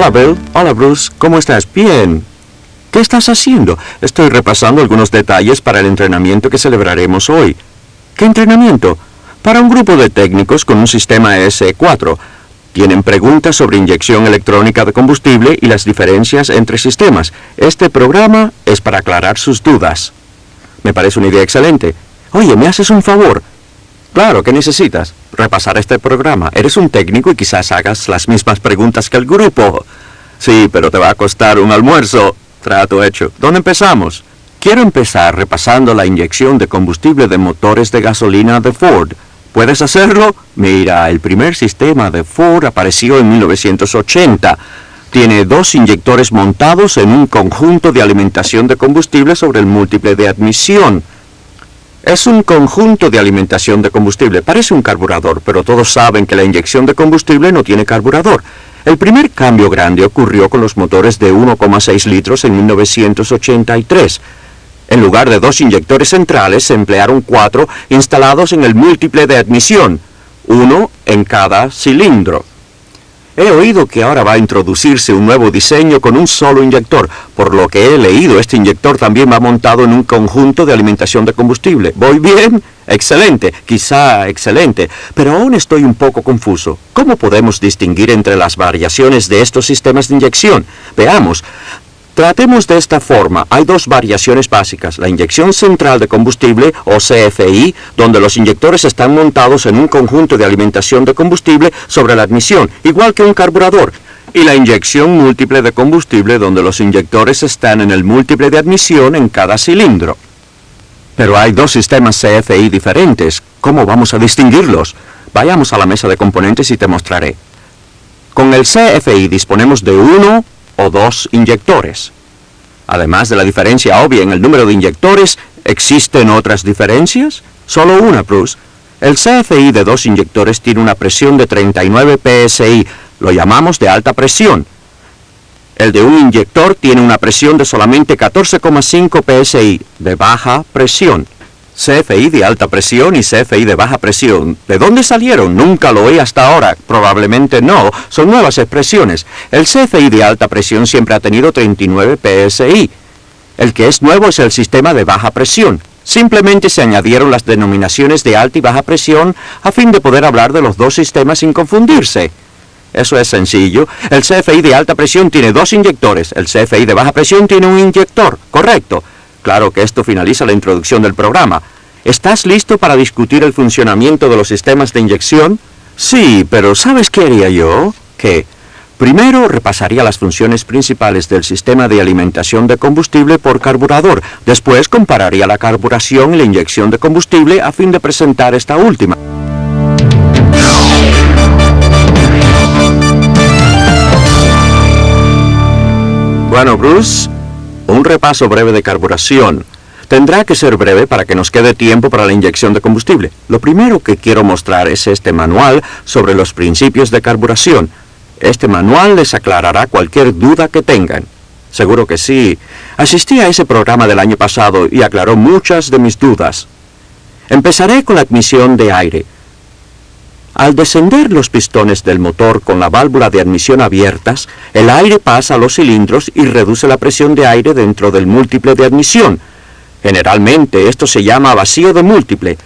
Hola, Bill. Hola, Bruce. ¿Cómo estás? Bien. ¿Qué estás haciendo? Estoy repasando algunos detalles para el entrenamiento que celebraremos hoy. ¿Qué entrenamiento? Para un grupo de técnicos con un sistema S4. Tienen preguntas sobre inyección electrónica de combustible y las diferencias entre sistemas. Este programa es para aclarar sus dudas. Me parece una idea excelente. Oye, ¿me haces un favor? Claro, ¿qué necesitas? Repasar este programa. Eres un técnico y quizás hagas las mismas preguntas que el grupo. Sí, pero te va a costar un almuerzo. Trato hecho. ¿Dónde empezamos? Quiero empezar repasando la inyección de combustible de motores de gasolina de Ford. ¿Puedes hacerlo? Mira, el primer sistema de Ford apareció en 1980. Tiene 2 inyectores montados en un conjunto de alimentación de combustible sobre el múltiple de admisión. Es un conjunto de alimentación de combustible. Parece un carburador, pero todos saben que la inyección de combustible no tiene carburador. El primer cambio grande ocurrió con los motores de 1,6 litros en 1983. En lugar de 2 inyectores centrales, se emplearon 4 instalados en el múltiple de admisión, 1 en cada cilindro. He oído que ahora va a introducirse un nuevo diseño con un solo inyector. Por lo que he leído, este inyector también va montado en un conjunto de alimentación de combustible. ¿Voy bien? Excelente, quizá excelente, pero aún estoy un poco confuso. ¿Cómo podemos distinguir entre las variaciones de estos sistemas de inyección? Veamos. Tratemos de esta forma. Hay 2 variaciones básicas. La inyección central de combustible, o CFI, donde los inyectores están montados en un conjunto de alimentación de combustible sobre la admisión, igual que un carburador. Y la inyección múltiple de combustible, donde los inyectores están en el múltiple de admisión en cada cilindro. Pero hay 2 sistemas CFI diferentes. ¿Cómo vamos a distinguirlos? Vayamos a la mesa de componentes y te mostraré. Con el CFI disponemos de 1 o 2 inyectores. Además de la diferencia obvia en el número de inyectores, ¿existen otras diferencias? Solo una, Bruce. El CFI de 2 inyectores tiene una presión de 39 psi, lo llamamos de alta presión. El de un inyector tiene una presión de solamente 14,5 psi, de baja presión. CFI de alta presión y CFI de baja presión. ¿De dónde salieron? Nunca lo oí hasta ahora. Probablemente no. Son nuevas expresiones. El CFI de alta presión siempre ha tenido 39 psi. El que es nuevo es el sistema de baja presión. Simplemente se añadieron las denominaciones de alta y baja presión a fin de poder hablar de los 2 sistemas sin confundirse. Eso es sencillo. El CFI de alta presión tiene 2 inyectores. El CFI de baja presión tiene un inyector. Correcto. Claro que esto finaliza la introducción del programa. ¿Estás listo para discutir el funcionamiento de los sistemas de inyección? Sí, pero ¿sabes qué haría yo? ¿Qué? Primero repasaría las funciones principales del sistema de alimentación de combustible por carburador. Después compararía la carburación y la inyección de combustible a fin de presentar esta última. Bueno, Bruce, un repaso breve de carburación. Tendrá que ser breve para que nos quede tiempo para la inyección de combustible. Lo primero que quiero mostrar es este manual sobre los principios de carburación. Este manual les aclarará cualquier duda que tengan. Seguro que sí. Asistí a ese programa del año pasado y aclaró muchas de mis dudas. Empezaré con la admisión de aire. Al descender los pistones del motor con la válvula de admisión abiertas, el aire pasa a los cilindros y reduce la presión de aire dentro del múltiple de admisión. Generalmente esto se llama vacío de múltiple.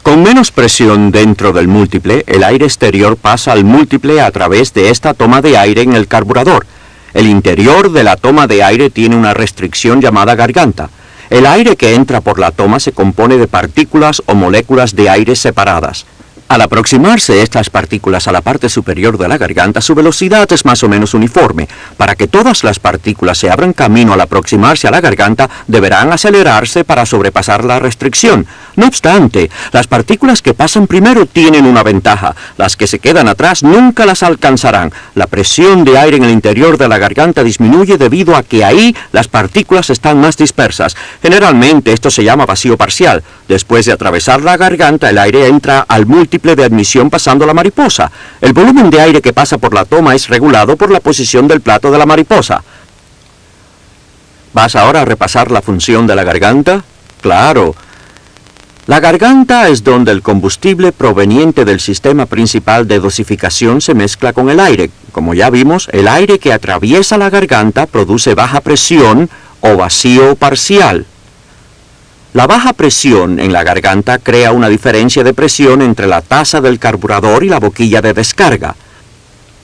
Con menos presión dentro del múltiple, el aire exterior pasa al múltiple a través de esta toma de aire en el carburador. El interior de la toma de aire tiene una restricción llamada garganta. El aire que entra por la toma se compone de partículas o moléculas de aire separadas. Al aproximarse estas partículas a la parte superior de la garganta, su velocidad es más o menos uniforme. Para que todas las partículas se abran camino al aproximarse a la garganta, deberán acelerarse para sobrepasar la restricción. No obstante, las partículas que pasan primero tienen una ventaja. Las que se quedan atrás nunca las alcanzarán. La presión de aire en el interior de la garganta disminuye debido a que ahí las partículas están más dispersas. Generalmente esto se llama vacío parcial. Después de atravesar la garganta, el aire entra al múltiple de admisión pasando la mariposa. El volumen de aire que pasa por la toma es regulado por la posición del plato de la mariposa. ¿Vas ahora a repasar la función de la garganta? Claro. La garganta es donde el combustible proveniente del sistema principal de dosificación se mezcla con el aire. Como ya vimos, el aire que atraviesa la garganta produce baja presión o vacío parcial. La baja presión en la garganta crea una diferencia de presión entre la taza del carburador y la boquilla de descarga.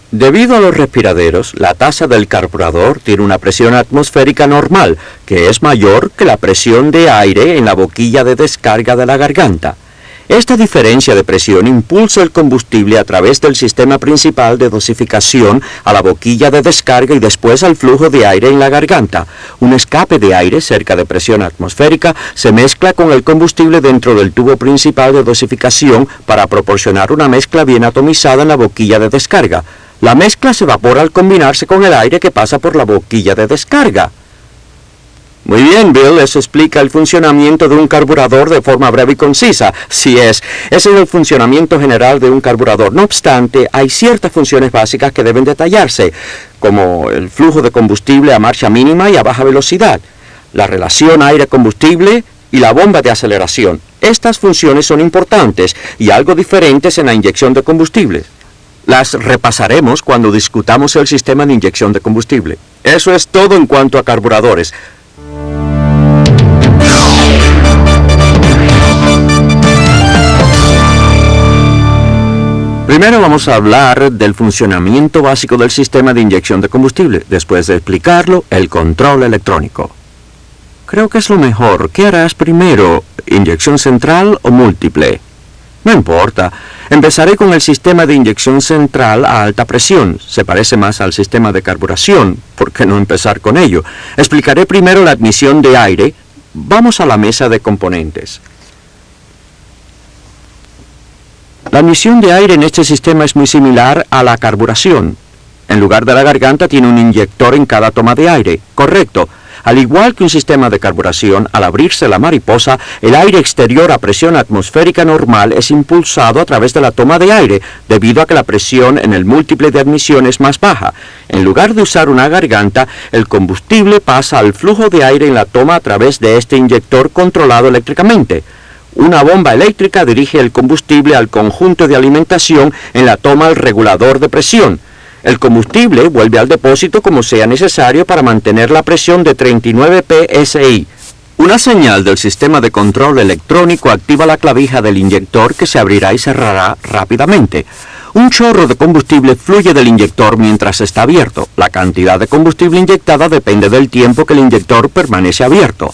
Debido a los respiraderos, la taza del carburador tiene una presión atmosférica normal, que es mayor que la presión de aire en la boquilla de descarga de la garganta. Esta diferencia de presión impulsa el combustible a través del sistema principal de dosificación a la boquilla de descarga y después al flujo de aire en la garganta. Un escape de aire cerca de presión atmosférica se mezcla con el combustible dentro del tubo principal de dosificación para proporcionar una mezcla bien atomizada en la boquilla de descarga. La mezcla se evapora al combinarse con el aire que pasa por la boquilla de descarga. Muy bien, Bill, eso explica el funcionamiento de un carburador de forma breve y concisa. Ese es el funcionamiento general de un carburador. No obstante, hay ciertas funciones básicas que deben detallarse, como el flujo de combustible a marcha mínima y a baja velocidad, la relación aire-combustible y la bomba de aceleración. Estas funciones son importantes y algo diferentes en la inyección de combustible. Las repasaremos cuando discutamos el sistema de inyección de combustible. Eso es todo en cuanto a carburadores. Primero vamos a hablar del funcionamiento básico del sistema de inyección de combustible. Después de explicarlo, el control electrónico. Creo que es lo mejor. ¿Qué harás primero? ¿Inyección central o múltiple? No importa. Empezaré con el sistema de inyección central a alta presión. Se parece más al sistema de carburación. ¿Por qué no empezar con ello? Explicaré primero la admisión de aire. Vamos a la mesa de componentes. La admisión de aire en este sistema es muy similar a la carburación. En lugar de la garganta tiene un inyector en cada toma de aire. Correcto. Al igual que un sistema de carburación, al abrirse la mariposa, el aire exterior a presión atmosférica normal es impulsado a través de la toma de aire, debido a que la presión en el múltiple de admisión es más baja. En lugar de usar una garganta, el combustible pasa al flujo de aire en la toma a través de este inyector controlado eléctricamente. Una bomba eléctrica dirige el combustible al conjunto de alimentación en la toma al regulador de presión. El combustible vuelve al depósito como sea necesario para mantener la presión de 39 psi. Una señal del sistema de control electrónico activa la clavija del inyector que se abrirá y cerrará rápidamente. Un chorro de combustible fluye del inyector mientras está abierto. La cantidad de combustible inyectada depende del tiempo que el inyector permanece abierto.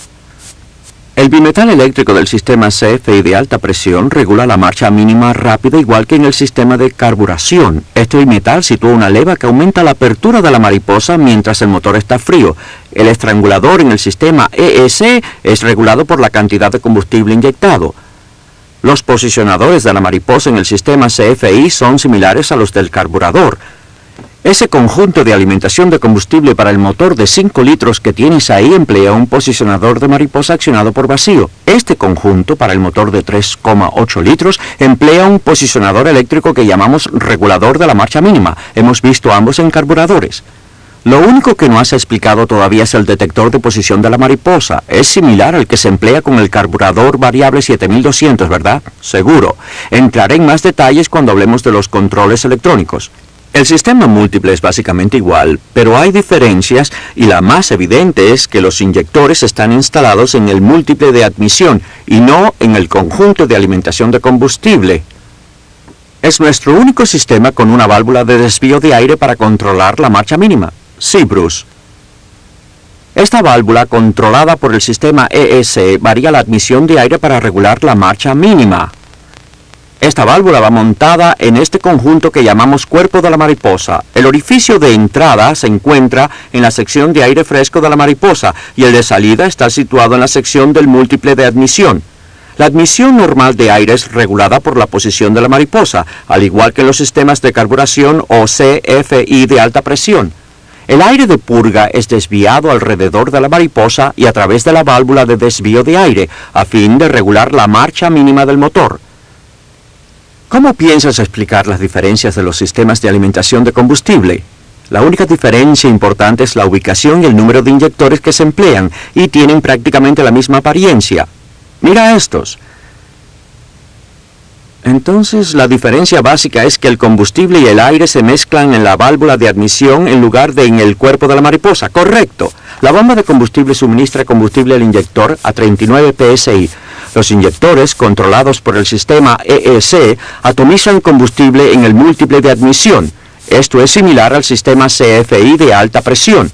El bimetal eléctrico del sistema CFI de alta presión regula la marcha mínima rápida igual que en el sistema de carburación. Este bimetal sitúa una leva que aumenta la apertura de la mariposa mientras el motor está frío. El estrangulador en el sistema ESC es regulado por la cantidad de combustible inyectado. Los posicionadores de la mariposa en el sistema CFI son similares a los del carburador. Ese conjunto de alimentación de combustible para el motor de 5 litros que tienes ahí emplea un posicionador de mariposa accionado por vacío. Este conjunto para el motor de 3,8 litros emplea un posicionador eléctrico que llamamos regulador de la marcha mínima. Hemos visto ambos en carburadores. Lo único que no has explicado todavía es el detector de posición de la mariposa. Es similar al que se emplea con el carburador variable 7200, ¿verdad? Seguro. Entraré en más detalles cuando hablemos de los controles electrónicos. El sistema múltiple es básicamente igual, pero hay diferencias y la más evidente es que los inyectores están instalados en el múltiple de admisión y no en el conjunto de alimentación de combustible. Es nuestro único sistema con una válvula de desvío de aire para controlar la marcha mínima. Sí, Bruce. Esta válvula, controlada por el sistema ESC, varía la admisión de aire para regular la marcha mínima. Esta válvula va montada en este conjunto que llamamos cuerpo de la mariposa. El orificio de entrada se encuentra en la sección de aire fresco de la mariposa y el de salida está situado en la sección del múltiple de admisión. La admisión normal de aire es regulada por la posición de la mariposa, al igual que en los sistemas de carburación o CFI de alta presión. El aire de purga es desviado alrededor de la mariposa y a través de la válvula de desvío de aire, a fin de regular la marcha mínima del motor. ¿Cómo piensas explicar las diferencias de los sistemas de alimentación de combustible? La única diferencia importante es la ubicación y el número de inyectores que se emplean, y tienen prácticamente la misma apariencia. Mira estos. Entonces, la diferencia básica es que el combustible y el aire se mezclan en la válvula de admisión en lugar de en el cuerpo de la mariposa. Correcto. La bomba de combustible suministra combustible al inyector a 39 psi. Los inyectores, controlados por el sistema EEC, atomizan combustible en el múltiple de admisión. Esto es similar al sistema CFI de alta presión.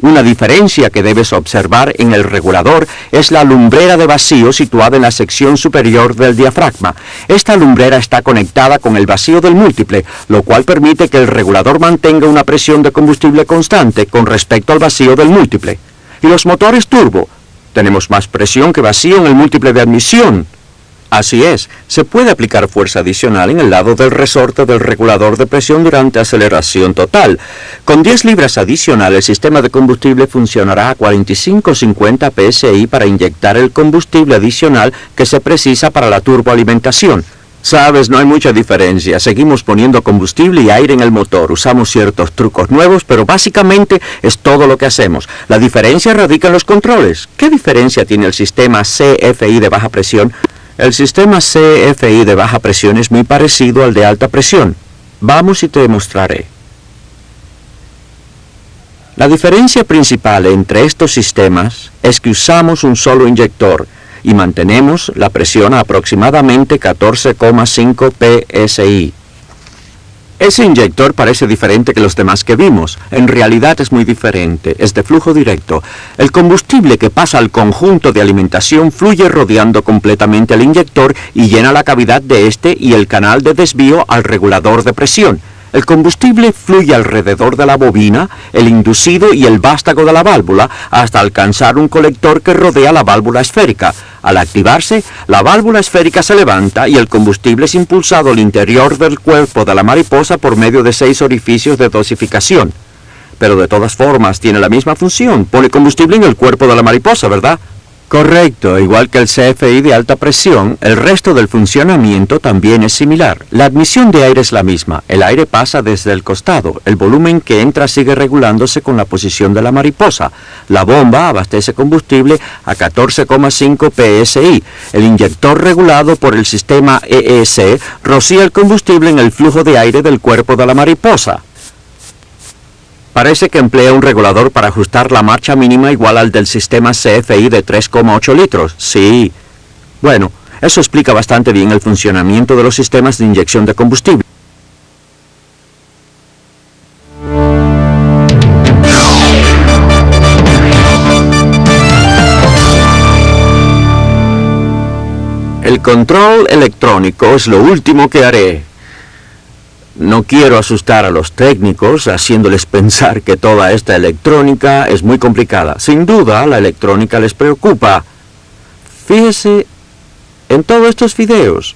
Una diferencia que debes observar en el regulador es la lumbrera de vacío situada en la sección superior del diafragma. Esta lumbrera está conectada con el vacío del múltiple, lo cual permite que el regulador mantenga una presión de combustible constante con respecto al vacío del múltiple. ¿Y los motores turbo? Tenemos más presión que vacío en el múltiple de admisión. Así es, se puede aplicar fuerza adicional en el lado del resorte del regulador de presión durante aceleración total. Con 10 libras adicionales, el sistema de combustible funcionará a 45-50 psi para inyectar el combustible adicional que se precisa para la turboalimentación. Sabes, no hay mucha diferencia. Seguimos poniendo combustible y aire en el motor. Usamos ciertos trucos nuevos, pero básicamente es todo lo que hacemos. La diferencia radica en los controles. ¿Qué diferencia tiene el sistema CFI de baja presión? El sistema CFI de baja presión es muy parecido al de alta presión. Vamos y te demostraré. La diferencia principal entre estos sistemas es que usamos un solo inyector y mantenemos la presión a aproximadamente 14,5 psi. Ese inyector parece diferente que los demás que vimos. En realidad es muy diferente, es de flujo directo. El combustible que pasa al conjunto de alimentación fluye rodeando completamente al inyector y llena la cavidad de este y el canal de desvío al regulador de presión. El combustible fluye alrededor de la bobina, el inducido y el vástago de la válvula hasta alcanzar un colector que rodea la válvula esférica. Al activarse, la válvula esférica se levanta y el combustible es impulsado al interior del cuerpo de la mariposa por medio de 6 orificios de dosificación. Pero de todas formas tiene la misma función. Pone combustible en el cuerpo de la mariposa, ¿verdad? Correcto, igual que el CFI de alta presión, el resto del funcionamiento también es similar. La admisión de aire es la misma, el aire pasa desde el costado, el volumen que entra sigue regulándose con la posición de la mariposa. La bomba abastece combustible a 14,5 psi. El inyector regulado por el sistema EEC rocía el combustible en el flujo de aire del cuerpo de la mariposa. Parece que emplea un regulador para ajustar la marcha mínima igual al del sistema CFI de 3,8 litros. Sí. Bueno, eso explica bastante bien el funcionamiento de los sistemas de inyección de combustible. El control electrónico es lo último que haré. No quiero asustar a los técnicos haciéndoles pensar que toda esta electrónica es muy complicada. Sin duda, la electrónica les preocupa. Fíjese en todos estos videos.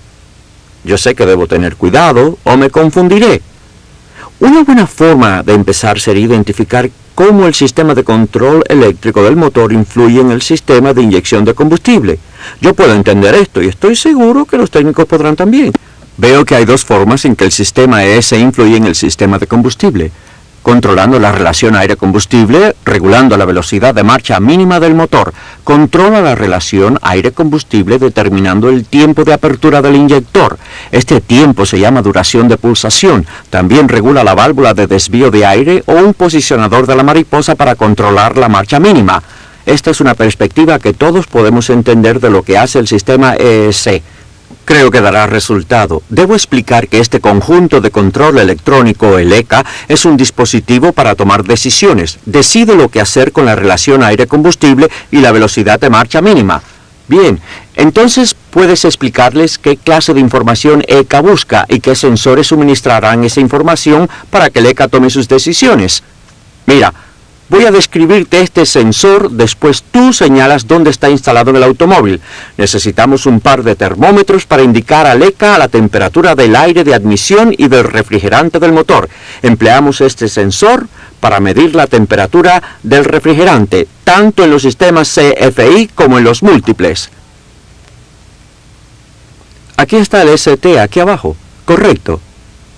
Yo sé que debo tener cuidado o me confundiré. Una buena forma de empezar sería identificar cómo el sistema de control eléctrico del motor influye en el sistema de inyección de combustible. Yo puedo entender esto y estoy seguro que los técnicos podrán también. Veo que hay 2 formas en que el sistema ES influye en el sistema de combustible. Controlando la relación aire-combustible, regulando la velocidad de marcha mínima del motor. Controla la relación aire-combustible determinando el tiempo de apertura del inyector. Este tiempo se llama duración de pulsación. También regula la válvula de desvío de aire o un posicionador de la mariposa para controlar la marcha mínima. Esta es una perspectiva que todos podemos entender de lo que hace el sistema ES. Creo que dará resultado. Debo explicar que este conjunto de control electrónico, el ECA, es un dispositivo para tomar decisiones. Decide lo que hacer con la relación aire-combustible y la velocidad de marcha mínima. Bien, entonces puedes explicarles qué clase de información ECA busca y qué sensores suministrarán esa información para que el ECA tome sus decisiones. Mira, voy a describirte este sensor, después tú señalas dónde está instalado en el automóvil. Necesitamos un par de termómetros para indicar al ECA la temperatura del aire de admisión y del refrigerante del motor. Empleamos este sensor para medir la temperatura del refrigerante, tanto en los sistemas CFI como en los múltiples. Aquí está el ST, aquí abajo. Correcto.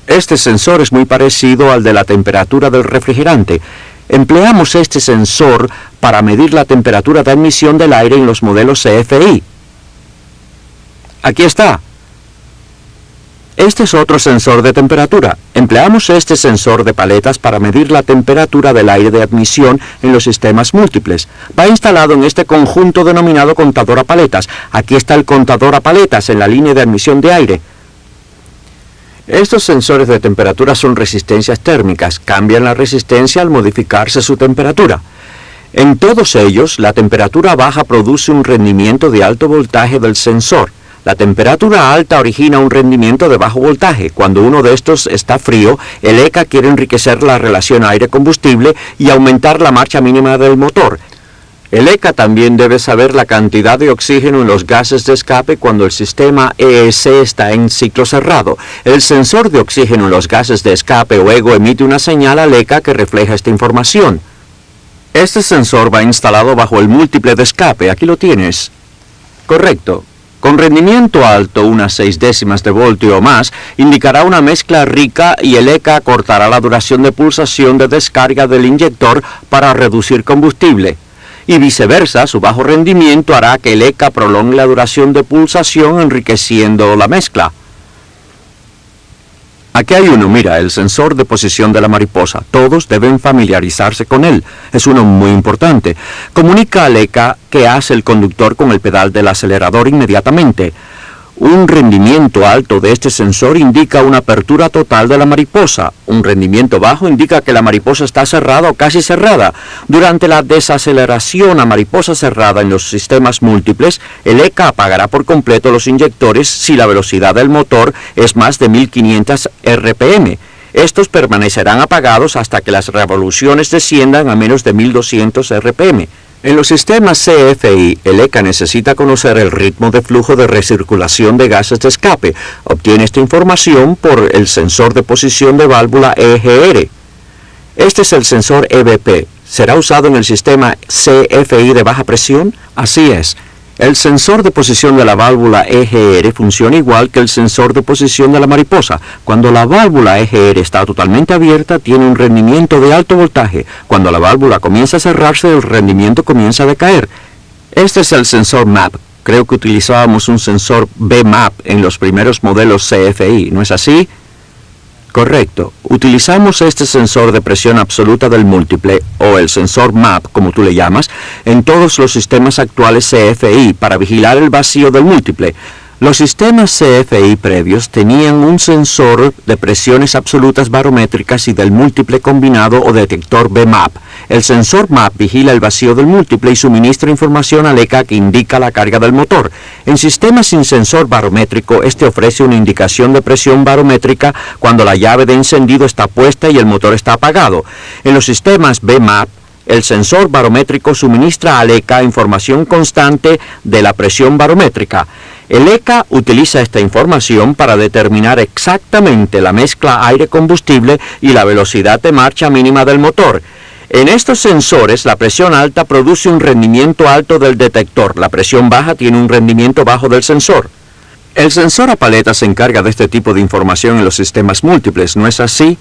Este sensor es muy parecido al de la temperatura del refrigerante. Empleamos este sensor para medir la temperatura de admisión del aire en los modelos CFI. Aquí está. Este es otro sensor de temperatura. Empleamos este sensor de paletas para medir la temperatura del aire de admisión en los sistemas múltiples. Va instalado en este conjunto denominado contador a paletas. Aquí está el contador a paletas en la línea de admisión de aire. Estos sensores de temperatura son resistencias térmicas. Cambian la resistencia al modificarse su temperatura. En todos ellos, la temperatura baja produce un rendimiento de alto voltaje del sensor. La temperatura alta origina un rendimiento de bajo voltaje. Cuando uno de estos está frío, el ECA quiere enriquecer la relación aire-combustible y aumentar la marcha mínima del motor. El ECA también debe saber la cantidad de oxígeno en los gases de escape cuando el sistema EEC está en ciclo cerrado. El sensor de oxígeno en los gases de escape o EGO emite una señal al ECA que refleja esta información. Este sensor va instalado bajo el múltiple de escape. Aquí lo tienes. Correcto. Con rendimiento alto, unas 0,6 de voltio o más, indicará una mezcla rica y el ECA cortará la duración de pulsación de descarga del inyector para reducir combustible. Y viceversa, su bajo rendimiento hará que el ECA prolongue la duración de pulsación enriqueciendo la mezcla. Aquí hay uno, mira, el sensor de posición de la mariposa. Todos deben familiarizarse con él. Es uno muy importante. Comunica al ECA qué hace el conductor con el pedal del acelerador inmediatamente. Un rendimiento alto de este sensor indica una apertura total de la mariposa. Un rendimiento bajo indica que la mariposa está cerrada o casi cerrada. Durante la desaceleración a mariposa cerrada en los sistemas múltiples, el ECA apagará por completo los inyectores si la velocidad del motor es más de 1500 RPM. Estos permanecerán apagados hasta que las revoluciones desciendan a menos de 1200 RPM. En los sistemas CFI, el ECA necesita conocer el ritmo de flujo de recirculación de gases de escape. Obtiene esta información por el sensor de posición de válvula EGR. Este es el sensor EBP. ¿Será usado en el sistema CFI de baja presión? Así es. El sensor de posición de la válvula EGR funciona igual que el sensor de posición de la mariposa. Cuando la válvula EGR está totalmente abierta, tiene un rendimiento de alto voltaje. Cuando la válvula comienza a cerrarse, el rendimiento comienza a decaer. Este es el sensor MAP. Creo que utilizábamos un sensor BMAP en los primeros modelos CFI, ¿no es así? Correcto. Utilizamos este sensor de presión absoluta del múltiple, o el sensor MAP, como tú le llamas, en todos los sistemas actuales CFI para vigilar el vacío del múltiple. Los sistemas CFI previos tenían un sensor de presiones absolutas barométricas y del múltiple combinado o detector BMAP. El sensor MAP vigila el vacío del múltiple y suministra información al ECA que indica la carga del motor. En sistemas sin sensor barométrico, este ofrece una indicación de presión barométrica cuando la llave de encendido está puesta y el motor está apagado. En los sistemas BMAP, el sensor barométrico suministra al ECA información constante de la presión barométrica. El ECA utiliza esta información para determinar exactamente la mezcla aire-combustible y la velocidad de marcha mínima del motor. En estos sensores, la presión alta produce un rendimiento alto del detector. La presión baja tiene un rendimiento bajo del sensor. El sensor a paleta se encarga de este tipo de información en los sistemas múltiples, ¿no es así?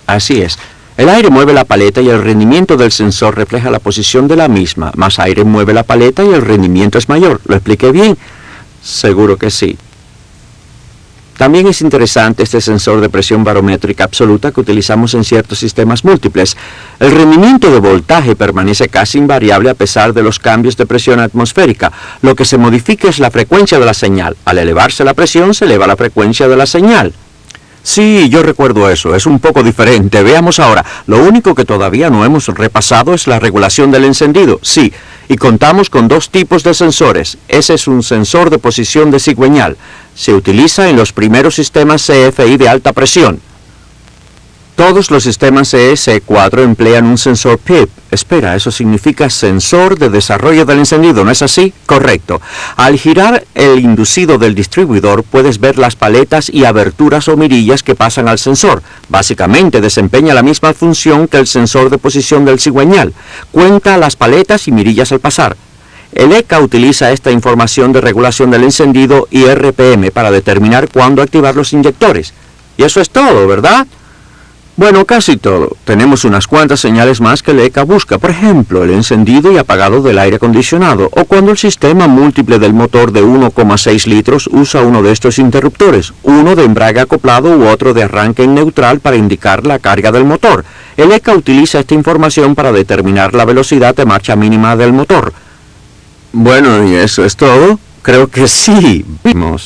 Así es. El aire mueve la paleta y el rendimiento del sensor refleja la posición de la misma. Más aire mueve la paleta y el rendimiento es mayor. ¿Lo expliqué bien? Seguro que sí. También es interesante este sensor de presión barométrica absoluta que utilizamos en ciertos sistemas múltiples. El rendimiento de voltaje permanece casi invariable a pesar de los cambios de presión atmosférica. Lo que se modifica es la frecuencia de la señal. Al elevarse la presión, se eleva la frecuencia de la señal. Sí, yo recuerdo eso. Es un poco diferente. Veamos ahora. Lo único que todavía no hemos repasado es la regulación del encendido. Sí, y contamos con dos tipos de sensores. Ese es un sensor de posición de cigüeñal. Se utiliza en los primeros sistemas CFI de alta presión. Todos los sistemas EC4 emplean un sensor PIP. Espera, eso significa sensor de desarrollo del encendido, ¿no es así? Correcto. Al girar el inducido del distribuidor, puedes ver las paletas y aberturas o mirillas que pasan al sensor. Básicamente desempeña la misma función que el sensor de posición del cigüeñal. Cuenta las paletas y mirillas al pasar. El ECA utiliza esta información de regulación del encendido y RPM para determinar cuándo activar los inyectores. Y eso es todo, ¿verdad? Bueno, casi todo. Tenemos unas cuantas señales más que el ECA busca, por ejemplo, el encendido y apagado del aire acondicionado, o cuando el sistema múltiple del motor de 1,6 litros usa uno de estos interruptores, uno de embrague acoplado u otro de arranque en neutral para indicar la carga del motor. El ECA utiliza esta información para determinar la velocidad de marcha mínima del motor. Bueno, ¿y eso es todo? Creo que sí. Vimos.